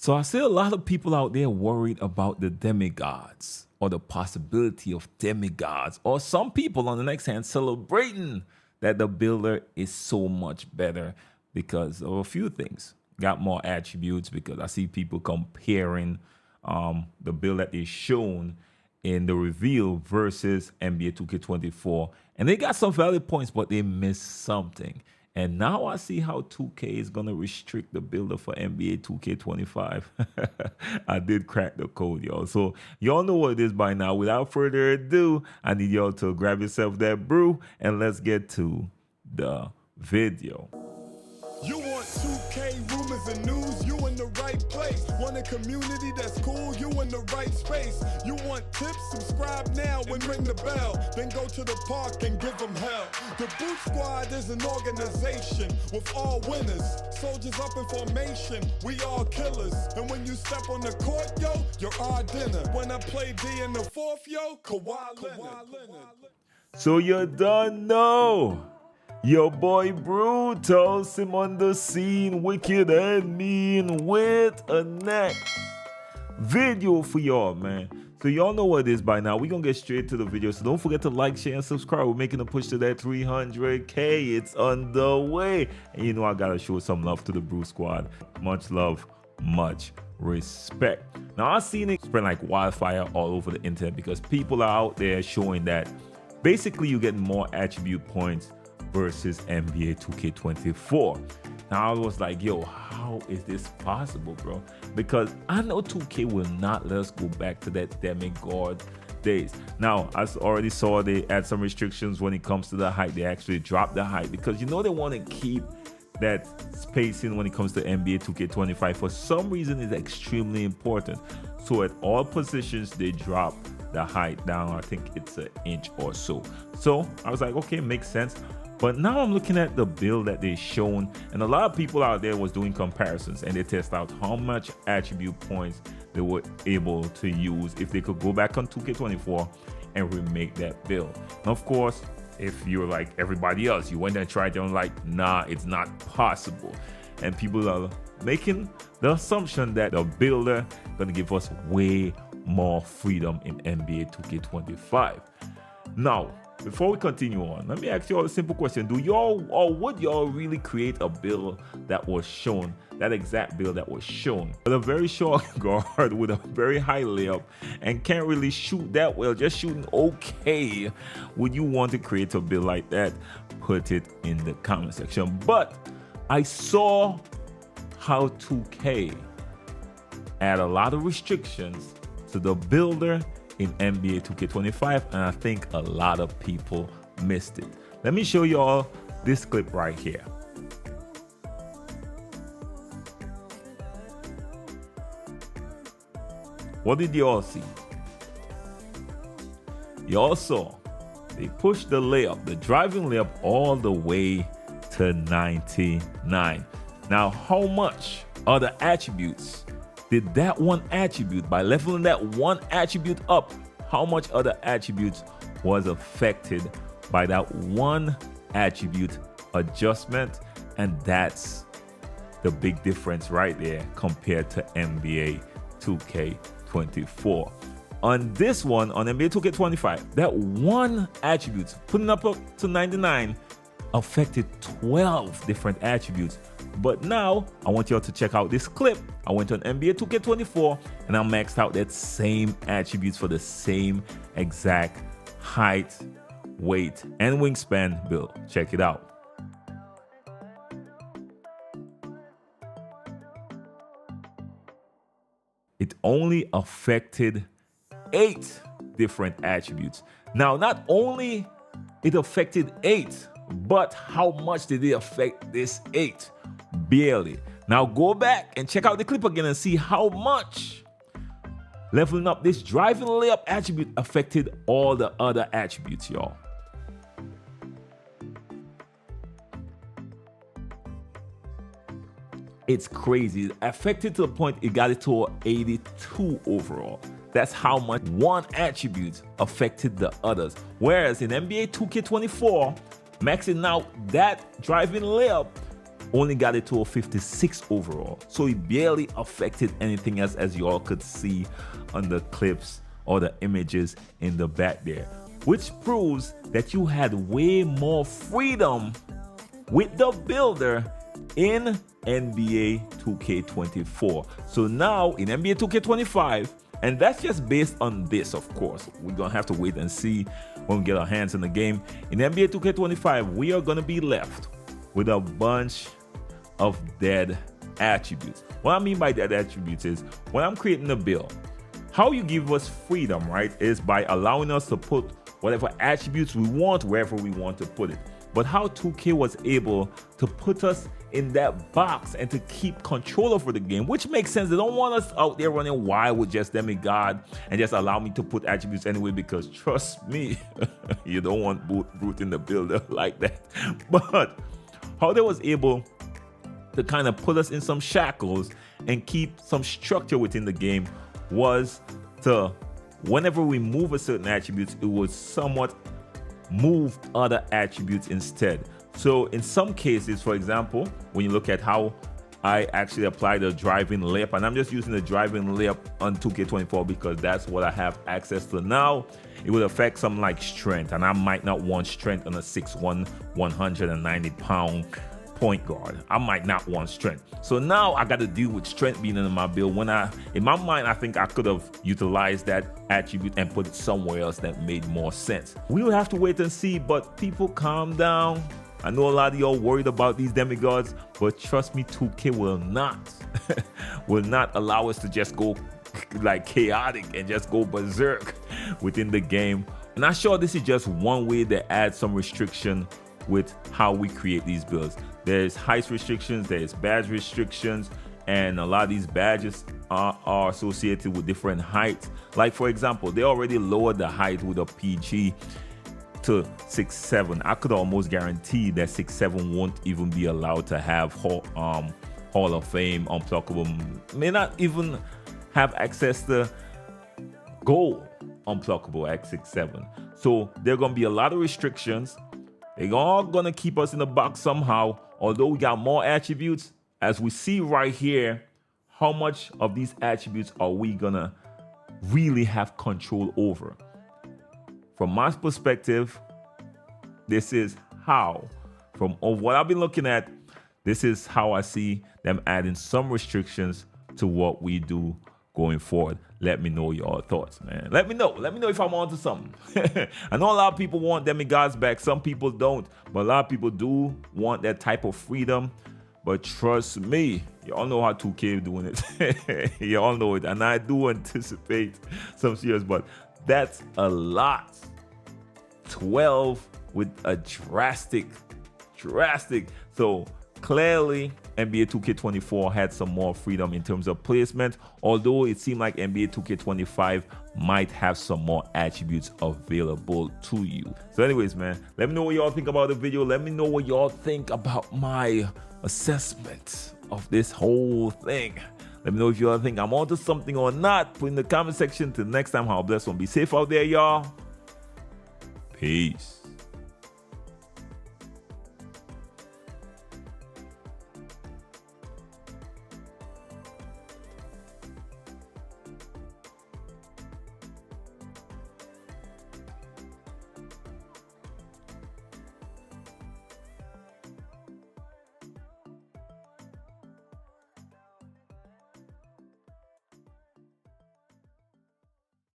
So I see a lot of people out there worried about the demigods or the possibility of demigods, or some people on the next hand celebrating that the builder is so much better because of a few things. Got more attributes, because I see people comparing the build that they shown in the reveal versus NBA 2K24. And they got some valid points, but they missed something. And now I see how 2K is going to restrict the builder for NBA 2K25. I did crack the code, y'all. So y'all know what it is by now. Without further ado, I need y'all to grab yourself that brew and let's get to the video. You want 2K rumors and news, you in the right place. Want a community that's cool, you in the right space. You want tips, subscribe now and ring the bell. Then go to the park and give them hell. The Boot Squad is an organization with all winners. Soldiers up in formation, we all killers. And when you step on the court, yo, you're our dinner. When I play D in the fourth, yo, Kawhi Leonard. So you don't know. Your boy Brutal, him on the scene, wicked and mean, with a neck video for y'all, man. So y'all know what it is by now. We're gonna get straight to the video, so don't forget to like, share, and subscribe. We're making a push to that 300K. It's on the way. And you know I gotta show some love to the Brew Squad. Much love, much respect. Now I've seen it spread like wildfire all over the internet because people are out there showing that basically you get more attribute points versus NBA 2K24. Now I was like, yo, how is this possible, bro? Because I know 2K will not let us go back to that demigod days. Now, I already saw they add some restrictions when it comes to the height. They actually dropped the height because you know they want to keep that spacing when it comes to NBA 2K25. For some reason, it's extremely important. So at all positions, they drop the height down. I think it's an inch or so. So I was like, okay, makes sense. But now I'm looking at the build that they shown, and a lot of people out there was doing comparisons, and they test out how much attribute points they were able to use if they could go back on 2K24 and remake that build. And of course, if you're like everybody else, you went and tried it and like, nah, it's not possible. And people are making the assumption that the builder gonna give us way more freedom in NBA 2K25. Now, before we continue on, let me ask you all a simple question. Do y'all, or would y'all really create a build that was shown, that exact build that was shown, with a very short guard, with a very high layup, and can't really shoot that well, just shooting okay? Would you want to create a build like that? Put it in the comment section. But I saw how 2K add a lot of restrictions to the builder in NBA 2K25, and I think a lot of people missed it. Let me show y'all this clip right here. What did y'all see? Y'all saw they pushed the layup, the driving layup, all the way to 99. Now, how much are the attributes? Did that one attribute, by leveling that one attribute up, how much other attributes was affected by that one attribute adjustment? And that's the big difference right there compared to NBA 2K24. On this one, on NBA 2K25, that one attribute, putting up to 99, affected 12 different attributes. But now I want y'all to check out this clip. I went on NBA 2K24 and I maxed out that same attributes for the same exact height, weight, and wingspan build. Check it out. It only affected 8 different attributes. Now, not only it affected 8, but how much did it affect this 8? Barely. Now go back and check out the clip again and see how much leveling up this driving layup attribute affected all the other attributes, y'all. It's crazy. It affected to the point it got it to 82 overall. That's how much one attribute affected the others. Whereas in NBA 2K24, maxing out that driving layup only got it to a 56 overall. So it barely affected anything else, as you all could see on the clips or the images in the back there, which proves that you had way more freedom with the builder in NBA 2K24. So now in NBA 2K25, and that's just based on this, of course. We're gonna have to wait and see when we get our hands in the game. In NBA 2K25, we are gonna be left with a bunch of dead attributes. What I mean by dead attributes is when I'm creating a build, how you give us freedom, right, is by allowing us to put whatever attributes we want wherever we want to put it. But how 2K was able to put us in that box and to keep control over the game, which makes sense. They don't want us out there running wild with just demigod and just allow me to put attributes anyway, because trust me, you don't want brute in the builder like that. But how they was able to kind of put us in some shackles and keep some structure within the game was to, whenever we move a certain attributes, it was somewhat moved other attributes instead. So in some cases, for example, when you look at how I actually apply the driving layup, and I'm just using the driving layup on 2K24 because that's what I have access to now, it would affect something like strength, and I might not want strength on a 6'1", 190-pound point guard. I might not want strength. So now I got to deal with strength being in my build, when in my mind, I think I could have utilized that attribute and put it somewhere else that made more sense. We will have to wait and see, but people, calm down. I know a lot of y'all worried about these demigods, but trust me, 2K will not allow us to just go like chaotic and just go berserk within the game. And I'm sure this is just one way to add some restriction with how we create these builds. There's height restrictions, there's badge restrictions, and a lot of these badges are associated with different heights. Like for example, they already lowered the height with a PG to 6'7". I could almost guarantee that 6'7" won't even be allowed to have Hall of Fame unpluckable, may not even have access to gold unpluckable at 6'7". So there are gonna be a lot of restrictions. They're all gonna keep us in the box somehow, although we got more attributes. As we see right here, how much of these attributes are we gonna really have control over? From my perspective, this is how, from what I've been looking at, this is how I see them adding some restrictions to what we do going forward. Let me know your thoughts, man. Let me know if I'm onto something. I know a lot of people want demigods back. Some people don't, but a lot of people do want that type of freedom. But trust me, y'all know how 2K doing it. Y'all know it, and I do anticipate some serious, but that's a lot. 12 with a drastic. So clearly, NBA 2K24 had some more freedom in terms of placement, although it seemed like NBA 2K25 might have some more attributes available to you. So anyways, man, let me know what y'all think about the video. Let me know what y'all think about my assessment of this whole thing. Let me know if y'all think I'm onto something or not. Put in the comment section. Till next time, how blessed one. Be safe out there, y'all. Peace.